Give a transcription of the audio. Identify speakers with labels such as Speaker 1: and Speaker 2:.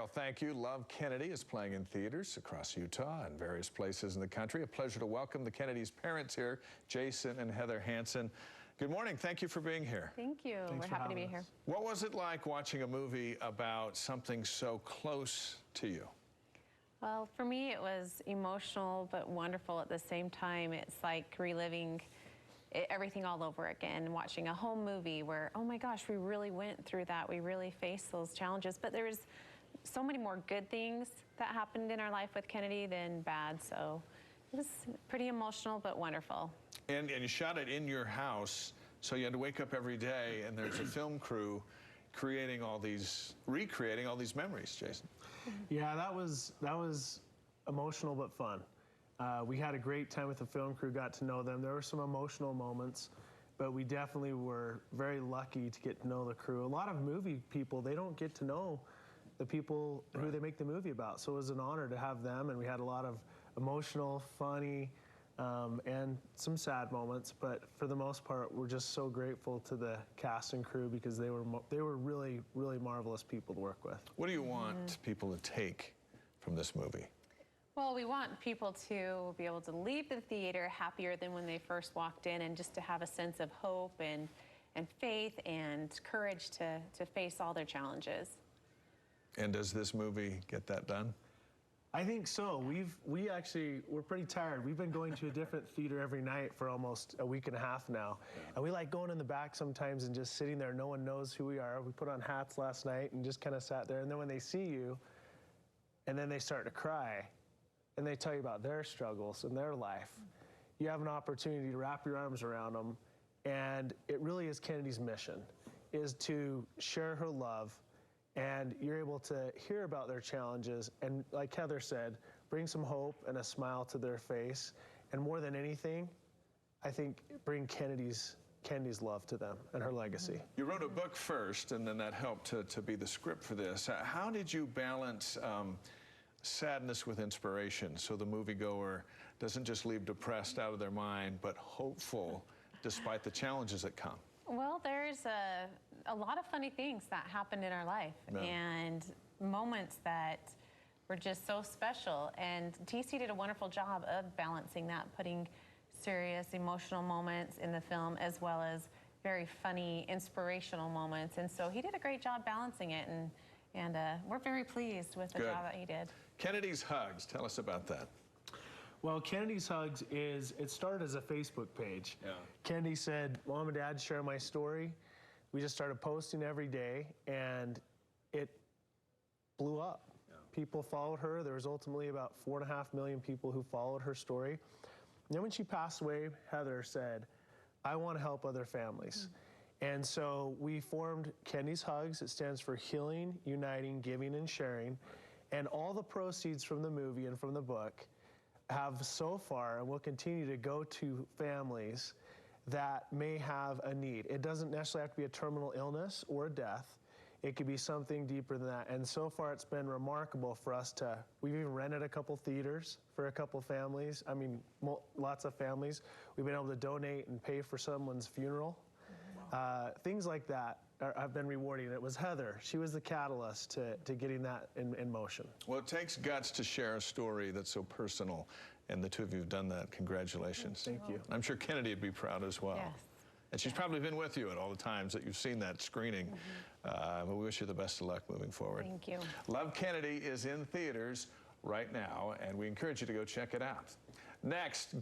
Speaker 1: Carol, thank you. Love Kennedy is playing in theaters across Utah and various places in the country. A pleasure to welcome the Kennedys' parents here, Jason and Heather Hansen. Good morning. Thank you for being here.
Speaker 2: Thank you. We're happy to be here.
Speaker 1: What was it like watching a movie about something so close to you?
Speaker 2: Well, for me, it was emotional but wonderful at the same time. It's like reliving everything all over again, watching a home movie where, oh my gosh, we really went through that. We really faced those challenges. But there's so many more good things that happened in our life with Kennedy than bad. So it was pretty emotional but wonderful.
Speaker 1: And you shot it in your house, so you had to wake up every day, and there's a film crew recreating all these memories, Jason.
Speaker 3: Yeah, that was emotional but fun. We had a great time with the film crew, got to know them. There were some emotional moments, but we definitely were very lucky to get to know the crew. A lot of movie people, they don't get to know the people who they make the movie about, so it was an honor to have them, and we had a lot of emotional, funny, and some sad moments, but for the most part, we're just so grateful to the cast and crew because they were really, really marvelous people to work with.
Speaker 1: What do you want people to take from this movie?
Speaker 2: Well, we want people to be able to leave the theater happier than when they first walked in, and just to have a sense of hope and faith and courage to face all their challenges.
Speaker 1: And does this movie get that done?
Speaker 3: I think so. We're pretty tired. We've been going to a different theater every night for almost a week and a half now. And we like going in the back sometimes and just sitting there. No one knows who we are. We put on hats last night and just kind of sat there. And then when they see you, and then they start to cry, and they tell you about their struggles and their life, you have an opportunity to wrap your arms around them. And it really is Kennedy's mission, is to share her love. And you're able to hear about their challenges and, like Heather said, bring some hope and a smile to their face. And more than anything, I think bring Kennedy's love to them and her legacy.
Speaker 1: You wrote a book first, and then that helped to be the script for this. How did you balance sadness with inspiration so the moviegoer doesn't just leave depressed out of their mind, but hopeful despite the challenges that come?
Speaker 2: Well, there's a lot of funny things that happened in our life and moments that were just so special. And TC did a wonderful job of balancing that, putting serious, emotional moments in the film as well as very funny, inspirational moments. And so he did a great job balancing it, and we're very pleased with the job that he did.
Speaker 1: Kennedy's Hugs, tell us about that.
Speaker 3: Well, Kennedy's Hugs it started as a Facebook page. Kennedy said, Mom and Dad, share my story. We just started posting every day, and it blew up. People followed her. There was ultimately about 4.5 million people who followed her story. And then when she passed away, Heather said, I want to help other families. And so we formed Kennedy's Hugs. It stands for Healing, Uniting, Giving, and Sharing. And all the proceeds from the movie and from the book have so far and will continue to go to families that may have a need. It doesn't necessarily have to be a terminal illness or a death. It could be something deeper than that. And so far it's been remarkable for us we've even rented a couple theaters for a couple families. I mean, lots of families. We've been able to donate and pay for someone's funeral. Things like that have been rewarding. It was Heather. She was the catalyst to getting that in motion.
Speaker 1: Well, it takes guts to share a story that's so personal, and the two of you have done that. Congratulations.
Speaker 3: Thank you.
Speaker 1: I'm sure Kennedy would be proud as well.
Speaker 2: Yes.
Speaker 1: And she's probably been with you at all the times that you've seen that screening. But we wish you the best of luck moving forward.
Speaker 2: Thank you.
Speaker 1: Love Kennedy is in theaters right now, and we encourage you to go check it out. Next.